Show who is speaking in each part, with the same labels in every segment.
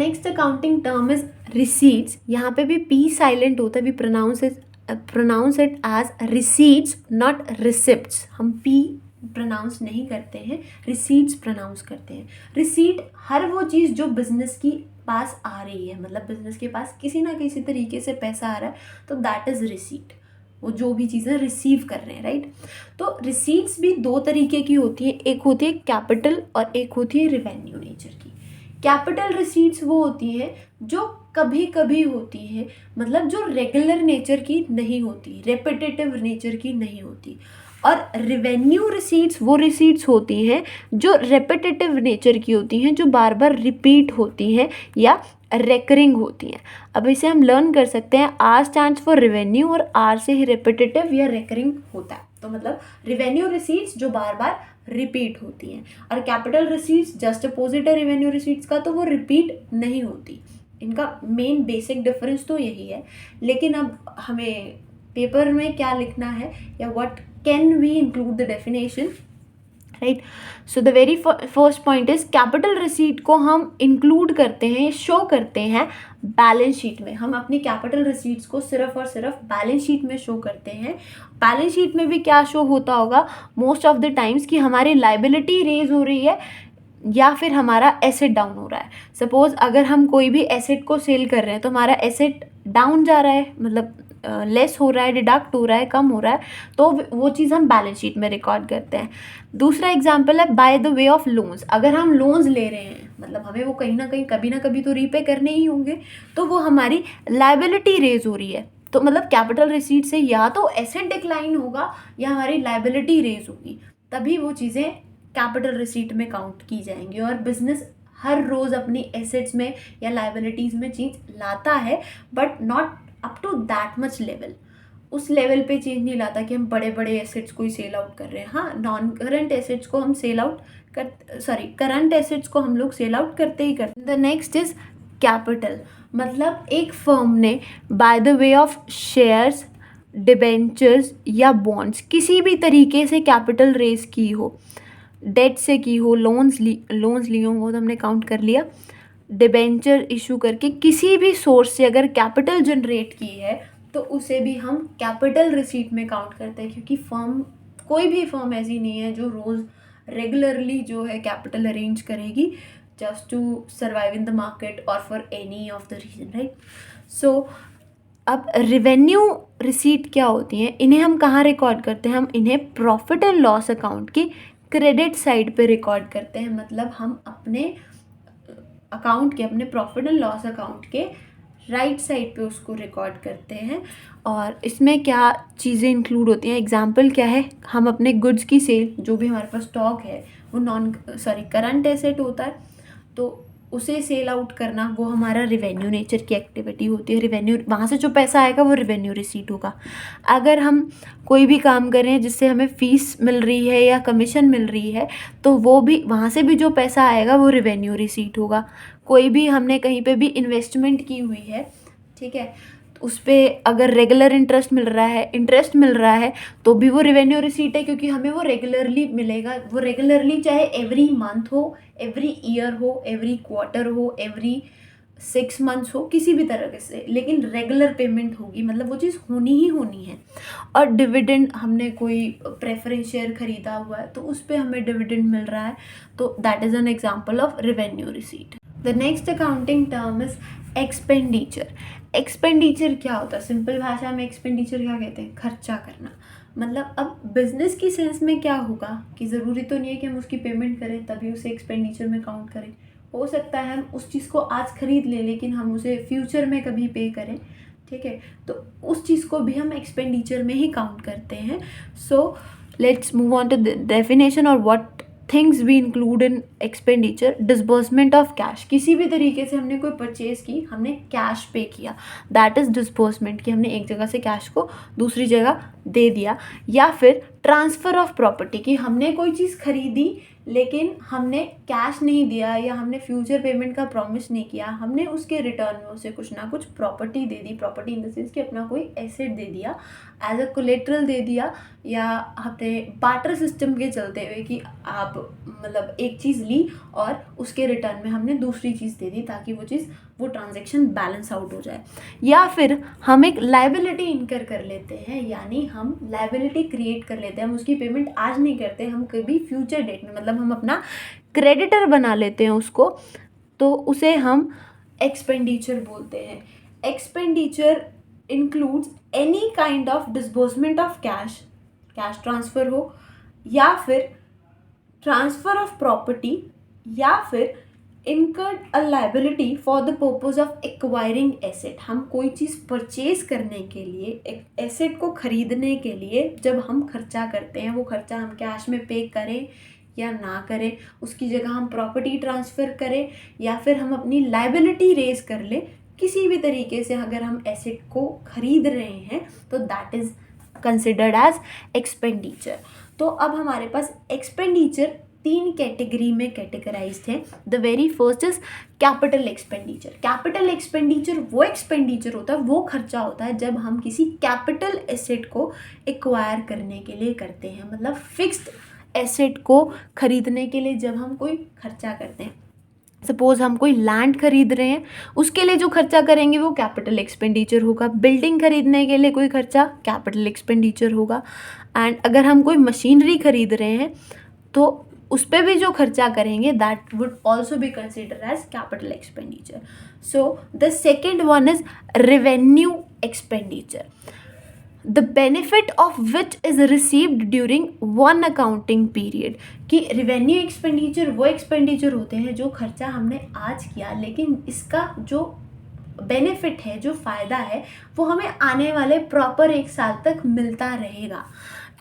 Speaker 1: Next accounting term is receipts. यहाँ पे भी पी साइलेंट होता है. We pronounce it as receipts not receipts. हम पी प्रोनाउंस नहीं करते हैं, रिसीट्स प्रोनाउंस करते हैं. रिसीट हर वो चीज़ जो बिजनेस की पास आ रही है, मतलब बिजनेस के पास किसी ना किसी तरीके से पैसा आ रहा है, तो दैट इज़ रिसीट. वो जो भी चीज़ें रिसीव कर रहे हैं, राइट. तो रिसीट्स भी दो तरीके की होती है. एक होती है कैपिटल और एक होती है रिवेन्यू नेचर की. कैपिटल रिसीट्स वो होती हैं जो कभी कभी होती है, मतलब जो रेगुलर नेचर की नहीं होती, रेपिटेटिव नेचर की नहीं होती. और रिवेन्यू रिसीट्स वो रिसीट्स होती हैं जो रेपिटेटिव नेचर की होती हैं, जो बार बार रिपीट होती हैं या रेकरिंग होती हैं. अब इसे हम लर्न कर सकते हैं. आर स्टैंड्स फॉर रिवेन्यू और आर से ही रेपिटेटिव या रेकरिंग होता है. तो मतलब रिवेन्यू रिसीट्स जो बार बार रिपीट होती हैं, और कैपिटल रिसीट्स जस्ट अपोजिट है रिवेन्यू रिसीट्स का, तो वो रिपीट नहीं होती. इनका मेन बेसिक डिफरेंस तो यही है. लेकिन अब हमें पेपर में क्या लिखना है या what can we include the definition, right. So the very first point is capital receipt को हम इंक्लूड करते हैं, शो करते हैं बैलेंस शीट में. हम अपनी कैपिटल रिसीट्स को सिर्फ और सिर्फ बैलेंस शीट में शो करते हैं. बैलेंस शीट में भी क्या शो होता होगा मोस्ट ऑफ द टाइम्स कि हमारी लाइबिलिटी रेज हो रही है या फिर हमारा एसेट डाउन हो रहा है. सपोज अगर हम कोई भी एसेट को सेल कर रहे हैं तो हमारा एसेट डाउन जा रहा है, मतलब लेस हो रहा है, डिडक्ट हो रहा है, कम हो रहा है, तो वो चीज़ हम बैलेंस शीट में रिकॉर्ड करते हैं. दूसरा एग्जांपल है by the way of loans. अगर हम लोन्स ले रहे हैं, मतलब हमें वो कहीं ना कभी तो रीपे करने ही होंगे, तो वो हमारी लाइबिलिटी रेज हो रही है. तो मतलब कैपिटल रिसीट से या तो एसेट डिक्लाइन होगा या हमारी लाइबिलिटी रेज होगी, तभी वो चीज़ें कैपिटल रिसीट में काउंट की जाएंगी. और बिजनेस हर रोज़ अपनी एसेट्स में या लाइबिलिटीज़ में चीज़ लाता है, but not up to that much level. उस लेवल पे चेंज नहीं लाता कि हम बड़े बड़े एसेट्स को ही सेल आउट कर रहे हैं. हाँ, नॉन करंट एसेट्स को हम सेल आउट करंट एसेट्स को हम लोग सेल आउट करते ही करते. The next is capital. मतलब एक फर्म ने by the way of shares, debentures या बॉन्ड्स किसी भी तरीके से कैपिटल रेज की हो, डेट से की हो, लोन्स लिए हो, वो तो हमने काउंट कर लिया. डिबेंचर इशू करके किसी भी सोर्स से अगर कैपिटल जनरेट की है तो उसे भी हम कैपिटल रिसीट में काउंट करते हैं. क्योंकि कोई भी फर्म ऐसी नहीं है जो रोज़ रेगुलरली जो है कैपिटल अरेंज करेगी just to survive in the market और for any of the reason, right. So अब रिवेन्यू रिसीट क्या होती हैं, इन्हें हम कहाँ रिकॉर्ड करते हैं? हम इन्हें प्रॉफिट एंड लॉस अकाउंट की क्रेडिट साइड पे रिकॉर्ड करते हैं. मतलब हम अपने अकाउंट के, अपने प्रॉफिट एंड लॉस अकाउंट के राइट साइड पे उसको रिकॉर्ड करते हैं. और इसमें क्या चीज़ें इंक्लूड होती हैं? एग्जांपल क्या है? हम अपने गुड्स की सेल, जो भी हमारे पास स्टॉक है वो करंट एसेट होता है, तो उसे सेल आउट करना वो हमारा रिवेन्यू नेचर की एक्टिविटी होती है. रिवेन्यू, वहाँ से जो पैसा आएगा वो रिवेन्यू रिसीट होगा. अगर हम कोई भी काम कर रहे हैं जिससे हमें फीस मिल रही है या कमीशन मिल रही है, तो वो भी, वहाँ से भी जो पैसा आएगा वो रिवेन्यू रिसीट होगा. कोई भी हमने कहीं पे भी इन्वेस्टमेंट की हुई है, ठीक है, उस पर अगर रेगुलर इंटरेस्ट मिल रहा है तो भी वो रिवेन्यू रिसीट है, क्योंकि हमें वो रेगुलरली मिलेगा. वो रेगुलरली चाहे एवरी मंथ हो, एवरी ईयर हो, एवरी क्वार्टर हो, एवरी 6 मंथ्स हो, किसी भी तरह से, लेकिन रेगुलर पेमेंट होगी. मतलब वो चीज़ होनी ही होनी है. और डिविडेंड, हमने कोई प्रेफरेंस शेयर खरीदा हुआ है तो उस पर हमें डिविडेंड मिल रहा है, तो that is an example of revenue receipt. The next accounting term is expenditure. Expenditure क्या होता है? सिंपल भाषा में एक्सपेंडिचर क्या कहते हैं? खर्चा करना. मतलब अब बिजनेस की सेंस में क्या होगा कि ज़रूरी तो नहीं है कि हम उसकी पेमेंट करें तभी उसे एक्सपेंडिचर में काउंट करें. हो सकता है हम उस चीज़ को आज खरीद लें लेकिन हम उसे फ्यूचर में कभी पे करें, ठीक है, तो उस चीज़ को भी हम एक्सपेंडिचर में ही काउंट करते हैं. So let's move on to the definition और what things we include in expenditure. Disbursement of cash. किसी भी तरीके से हमने कोई परचेज की, हमने कैश पे किया, दैट इज़ डिस्बर्समेंट, कि हमने एक जगह से कैश को दूसरी जगह दे दिया. या फिर ट्रांसफ़र ऑफ प्रॉपर्टी, कि हमने कोई चीज़ खरीदी लेकिन हमने कैश नहीं दिया या हमने फ्यूचर पेमेंट का प्रॉमिस नहीं किया, हमने उसके रिटर्न में उसे कुछ ना कुछ property they the, property in the sense कि अपना कोई एसेट दे दिया, एज अ कोलेट्रल दे दिया, या हमने बार्टर सिस्टम के चलते हुए कि आप मतलब एक चीज़ ली और उसके रिटर्न में हमने दूसरी चीज़ दे दी ताकि वो ट्रांजैक्शन बैलेंस आउट हो जाए। या फिर हम एक लायबिलिटी इनकर कर लेते हैं, यानी हम लायबिलिटी क्रिएट कर लेते हैं, हम उसकी पेमेंट आज नहीं करते, हम कभी फ्यूचर डेट में, मतलब हम अपना क्रेडिटर बना लेते हैं उसको, तो उसे हम एक्सपेंडिचर बोलते हैं। Expenditure includes any kind of disbursement of cash transfer हो, या फिर ट्रांसफ़र ऑफ प्रॉपर्टी, या फिर incurred a liability for the purpose of acquiring asset। हम कोई चीज़ परचेज करने के लिए, एक एसेट को खरीदने के लिए जब हम खर्चा करते हैं, वो खर्चा हम कैश में पे करें या ना करें, उसकी जगह हम प्रॉपर्टी ट्रांसफ़र करें या फिर हम अपनी लाइबिलिटी रेज कर लें, किसी भी तरीके से अगर हम एसेट को खरीद रहे हैं तो that is considered as expenditure. तो अब हमारे पास एक्सपेंडिचर 3 कैटेगरी में कैटेगराइज्ड है। The very first is capital expenditure. Capital expenditure वो एक्सपेंडिचर होता है, वो खर्चा होता है जब हम किसी कैपिटल एसेट को एक्वायर करने के लिए करते हैं, मतलब फिक्स्ड एसेट को खरीदने के लिए जब हम कोई खर्चा करते हैं। सपोज़ हम कोई लैंड खरीद रहे हैं, उसके लिए जो खर्चा करेंगे वो कैपिटल एक्सपेंडिचर होगा। बिल्डिंग खरीदने के लिए कोई खर्चा कैपिटल एक्सपेंडिचर होगा। एंड अगर हम कोई मशीनरी खरीद रहे हैं तो उस पर भी जो खर्चा करेंगे that would also be consider as capital expenditure. So the second one is revenue expenditure, the benefit of which is received during one accounting period. कि रेवेन्यू एक्सपेंडिचर वो एक्सपेंडिचर होते हैं जो खर्चा हमने आज किया, लेकिन इसका जो बेनिफिट है, जो फ़ायदा है, वो हमें आने वाले प्रॉपर 1 साल तक मिलता रहेगा।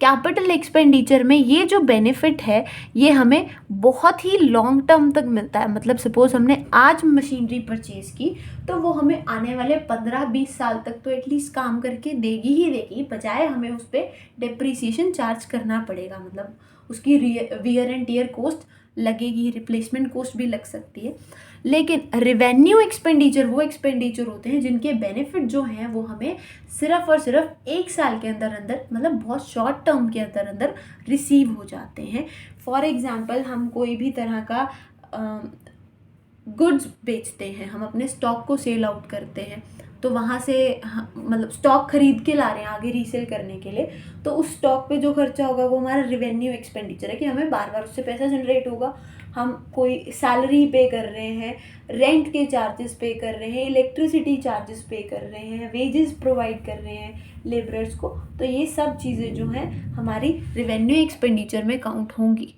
Speaker 1: कैपिटल एक्सपेंडिचर में ये जो बेनिफिट है ये हमें बहुत ही लॉन्ग टर्म तक मिलता है। मतलब सपोज़ हमने आज मशीनरी परचेज़ की तो वो हमें आने वाले 15-20 साल तक तो एटलीस्ट काम करके देगी ही देगी, बजाय हमें उस पर डिप्रिसिएशन चार्ज करना पड़ेगा। मतलब उसकी वियर एंड टियर कॉस्ट लगेगी, रिप्लेसमेंट कॉस्ट भी लग सकती है। लेकिन रेवेन्यू एक्सपेंडिचर वो एक्सपेंडिचर होते हैं जिनके बेनिफिट जो हैं वो हमें सिर्फ और सिर्फ 1 साल के अंदर अंदर, मतलब बहुत शॉर्ट टर्म के अंदर अंदर रिसीव हो जाते हैं। फॉर एग्जांपल हम कोई भी तरह का गुड्स बेचते हैं, हम अपने स्टॉक को सेल आउट करते हैं, तो वहाँ से मतलब स्टॉक खरीद के ला रहे हैं आगे रीसेल करने के लिए, तो उस स्टॉक पे जो खर्चा होगा वो हमारा रेवेन्यू एक्सपेंडिचर है कि हमें बार बार उससे पैसा जनरेट होगा। हम कोई सैलरी पे कर रहे हैं, रेंट के चार्जेस पे कर रहे हैं, इलेक्ट्रिसिटी चार्जेस पे कर रहे हैं, वेजेस प्रोवाइड कर रहे हैं लेबरर्स को, तो ये सब चीज़ें जो हैं हमारी रेवेन्यू एक्सपेंडिचर में काउंट होंगी।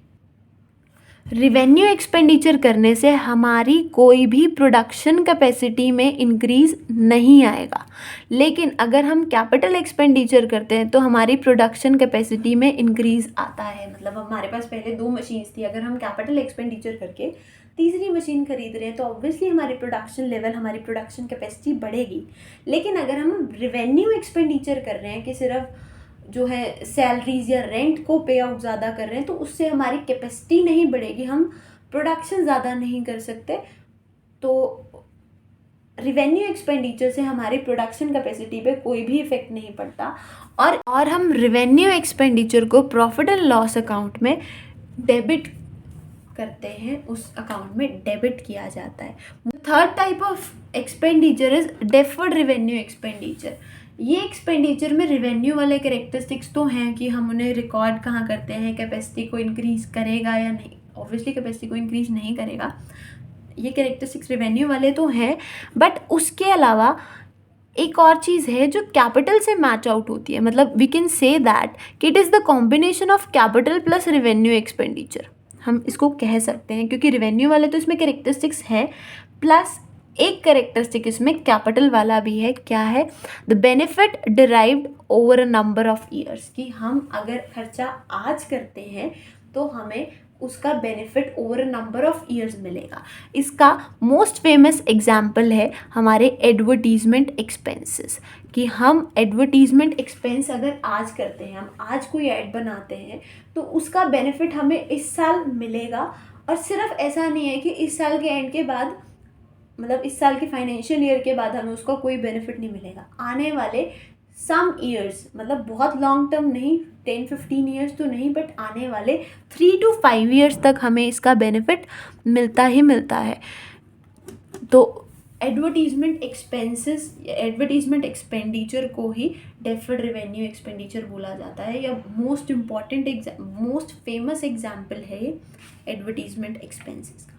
Speaker 1: रेवेन्यू एक्सपेंडिचर करने से हमारी कोई भी प्रोडक्शन कैपेसिटी में इंक्रीज़ नहीं आएगा, लेकिन अगर हम कैपिटल एक्सपेंडिचर करते हैं तो हमारी प्रोडक्शन कैपेसिटी में इंक्रीज़ आता है। मतलब हमारे पास पहले 2 मशीन्स थी, अगर हम कैपिटल एक्सपेंडिचर करके तीसरी मशीन खरीद रहे हैं तो ऑब्वियसली हमारी प्रोडक्शन लेवल, हमारी प्रोडक्शन कैपेसिटी बढ़ेगी। लेकिन अगर हम रेवेन्यू एक्सपेंडिचर कर रहे हैं कि सिर्फ जो है सैलरीज या रेंट को पे आउट ज़्यादा कर रहे हैं, तो उससे हमारी कैपेसिटी नहीं बढ़ेगी, हम प्रोडक्शन ज़्यादा नहीं कर सकते। तो रेवेन्यू एक्सपेंडिचर से हमारी प्रोडक्शन कैपेसिटी पे कोई भी इफेक्ट नहीं पड़ता, और हम रेवेन्यू एक्सपेंडिचर को प्रॉफिट एंड लॉस अकाउंट में डेबिट करते हैं, उस अकाउंट में डेबिट किया जाता है। Third type of expenditure is deferred revenue expenditure. ये एक्सपेंडिचर में रेवेन्यू वाले कैरेक्टरिस्टिक्स तो हैं कि हम उन्हें रिकॉर्ड कहाँ करते हैं, कैपेसिटी को इंक्रीज़ करेगा या नहीं, ऑब्वियसली कैपेसिटी को इंक्रीज़ नहीं करेगा, ये कैरेक्टरिस्टिक्स रेवेन्यू वाले तो हैं। बट उसके अलावा एक और चीज़ है जो कैपिटल से मैच आउट होती है, मतलब वी कैन से दैट कि it is the combination of capital plus revenue expenditure, हम इसको कह सकते हैं, क्योंकि रेवेन्यू वाले तो इसमें कैरेक्टरिस्टिक्स है, प्लस एक कैरेक्टरिस्टिक इसमें कैपिटल वाला भी है। क्या है? The benefit derived over a number of years, कि हम अगर खर्चा आज करते हैं तो हमें उसका benefit over a number of years मिलेगा। इसका मोस्ट फेमस एग्जाम्पल है हमारे एडवर्टीजमेंट एक्सपेंसेस, कि हम एडवर्टीजमेंट एक्सपेंस अगर आज करते हैं, हम आज कोई ऐड बनाते हैं तो उसका बेनिफिट हमें इस साल मिलेगा। और सिर्फ ऐसा नहीं है कि इस साल के एंड के बाद, मतलब इस साल के फाइनेंशियल ईयर के बाद हमें उसका कोई बेनिफिट नहीं मिलेगा। आने वाले सम ईयर्स, मतलब बहुत लॉन्ग टर्म नहीं, 10-15 ईयर्स तो नहीं, बट आने वाले 3 to 5 ईयर्स तक हमें इसका बेनिफिट मिलता ही मिलता है। तो एडवर्टीजमेंट एक्सपेंसेस, एडवर्टीजमेंट एक्सपेंडिचर को ही डेफर्ड रेवेन्यू एक्सपेंडिचर बोला जाता है, या most important most famous example है ये एडवर्टीजमेंट एक्सपेंसेस का।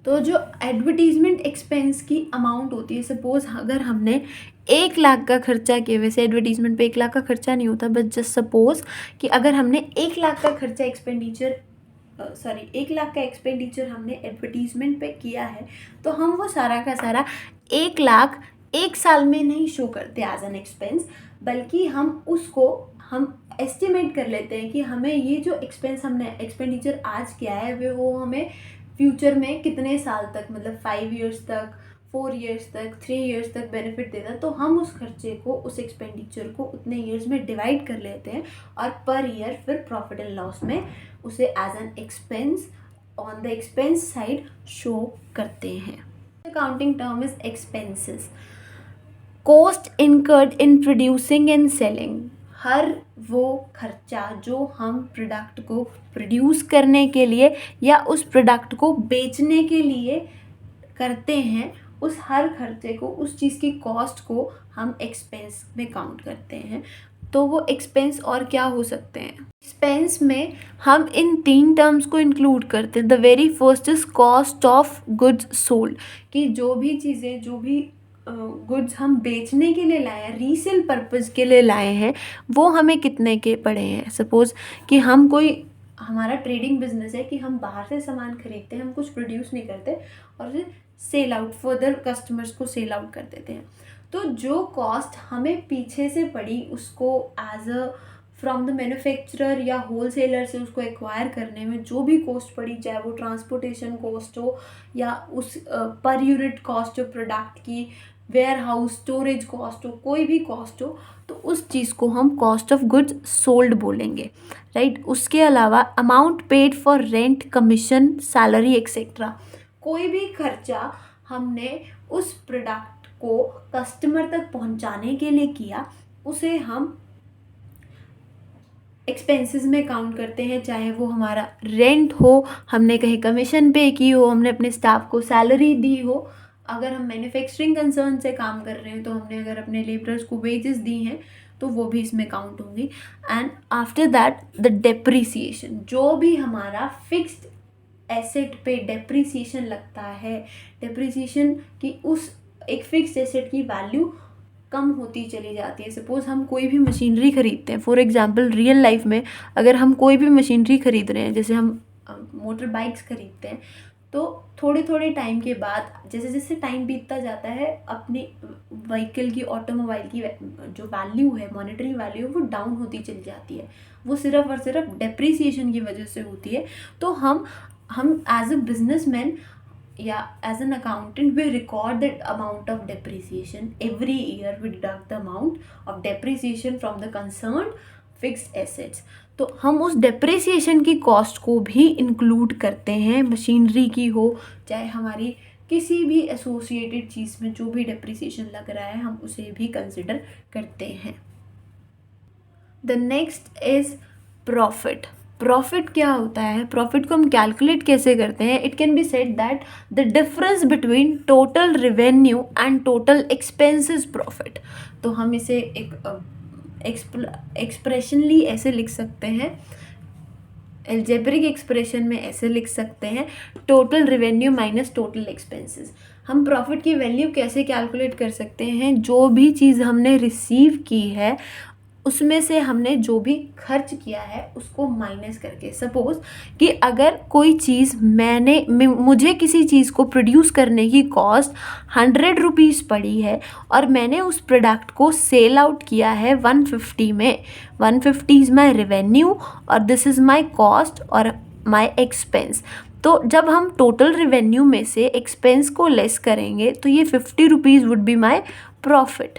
Speaker 1: तो जो एडवर्टीजमेंट एक्सपेंस की अमाउंट होती है, सपोज अगर हमने 1 लाख का खर्चा किया, वैसे एडवर्टीजमेंट पे 1 लाख का खर्चा नहीं होता, बट जस्ट सपोज कि अगर हमने 1 लाख का खर्चा एक्सपेंडिचर 1 लाख का एक्सपेंडिचर हमने एडवर्टीजमेंट पे किया है, तो हम वो सारा का सारा 1 लाख 1 साल में नहीं शो करते एज एन एक्सपेंस, बल्कि हम एस्टिमेट कर लेते हैं कि हमें ये जो एक्सपेंस हमने एक्सपेंडिचर आज किया है वो हमें फ्यूचर में कितने साल तक, मतलब 5 ईयर्स तक, 4 ईयर्स तक, 3 ईयर्स तक बेनिफिट देता है। तो हम उस खर्चे को, उस एक्सपेंडिचर को उतने ईयर्स में डिवाइड कर लेते हैं और पर ईयर फिर प्रॉफिट एंड लॉस में उसे as an expense on the expense side show करते हैं। Accounting term is expenses. Cost incurred in producing and selling, हर वो खर्चा जो हम प्रोडक्ट को प्रोड्यूस करने के लिए या उस प्रोडक्ट को बेचने के लिए करते हैं, उस हर खर्चे को, उस चीज़ की कॉस्ट को हम एक्सपेंस में काउंट करते हैं। तो वो एक्सपेंस और क्या हो सकते हैं? एक्सपेंस में हम इन 3 टर्म्स को इंक्लूड करते हैं। The very first is cost of goods sold, कि जो भी चीज़ें, जो भी गुड्स हम बेचने के लिए लाए हैं, रीसेल पर्पज़ के लिए लाए हैं, वो हमें कितने के पड़े हैं। सपोज़ कि हम हमारा ट्रेडिंग बिजनेस है कि हम बाहर से सामान खरीदते हैं, हम कुछ प्रोड्यूस नहीं करते और सेल आउट, फर्दर कस्टमर्स को सेल आउट कर देते हैं। तो जो कॉस्ट हमें पीछे से पड़ी, उसको as a from the manufacturer या होलसेलर से उसको एक्वायर करने में जो भी कॉस्ट पड़ी, चाहे वो ट्रांसपोर्टेशन कॉस्ट हो या उस पर यूनिट कॉस्ट हो प्रोडक्ट की, वेयर हाउस स्टोरेज कॉस्ट हो, कोई भी कॉस्ट हो, तो उस चीज़ को हम कॉस्ट ऑफ गुड्स सोल्ड बोलेंगे, राइट। उसके अलावा amount paid for rent, commission, salary etcetera, कोई भी खर्चा हमने उस प्रोडक्ट को कस्टमर तक पहुंचाने के लिए किया, उसे हम एक्सपेंसेस में काउंट करते हैं। चाहे वो हमारा रेंट हो, हमने कहीं कमीशन पे की हो, हमने अपने स्टाफ को सैलरी दी हो, अगर हम मैन्युफैक्चरिंग कंसर्न से काम कर रहे हैं तो हमने अगर अपने लेबरर्स को वेजेस दी हैं तो वो भी इसमें काउंट होंगी। And after that the depreciation, जो भी हमारा फिक्स्ड एसेट पे डेप्रीसिएशन लगता है, डेप्रीसिएशन की उस एक फिक्स्ड एसेट की वैल्यू कम होती चली जाती है। सपोज़ हम कोई भी मशीनरी खरीदते हैं, फॉर एग्जांपल रियल लाइफ में अगर हम कोई भी मशीनरी खरीद रहे हैं, जैसे हम मोटर बाइक्स खरीदते हैं, तो थोड़े थोड़े टाइम के बाद, जैसे जैसे टाइम बीतता जाता है, अपनी व्हीकल की, ऑटोमोबाइल की जो वैल्यू है, मॉनेटरी वैल्यू, वो डाउन होती चली जाती है। वो सिर्फ और सिर्फ डेप्रीसिएशन की वजह से होती है। तो हम एज अ बिजनेसमैन या as an accountant we record the amount of depreciation every year. We deduct the amount of depreciation from the concerned fixed assets. तो हम उस डेप्रिसिएशन की कॉस्ट को भी इंक्लूड करते हैं, मशीनरी की हो चाहे हमारी किसी भी एसोसिएटेड चीज़ में जो भी डेप्रिसिएशन लग रहा है, हम उसे भी कंसिडर करते हैं। The next is profit. Profit क्या होता है? प्रॉफिट को हम कैलकुलेट कैसे करते हैं? It can be said that the difference between total revenue and total expenses profit. तो हम इसे एक एक्सप्रेशनली ऐसे लिख सकते हैं, एल्जेब्रिक एक्सप्रेशन में ऐसे लिख सकते हैं, total revenue minus total expenses. हम प्रॉफिट की वैल्यू कैसे कैलकुलेट कर सकते हैं? जो भी चीज़ हमने रिसीव की है उसमें से हमने जो भी खर्च किया है उसको माइनस करके। सपोज़ कि अगर कोई चीज़ मुझे किसी चीज़ को प्रोड्यूस करने की कॉस्ट 100 रुपीज़ पड़ी है और मैंने उस प्रोडक्ट को सेल आउट किया है 150 में, 150 इज़ माई रेवेन्यू और दिस इज़ माई कॉस्ट, और माई एक्सपेंस। तो जब हम टोटल रेवेन्यू में से एक्सपेंस को लेस करेंगे तो ये 50 rupees would be my profit.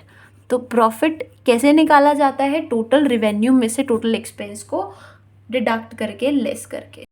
Speaker 1: तो प्रॉफिट कैसे निकाला जाता है? टोटल रेवेन्यू में से टोटल एक्सपेंस को डिडक्ट करके, लेस करके।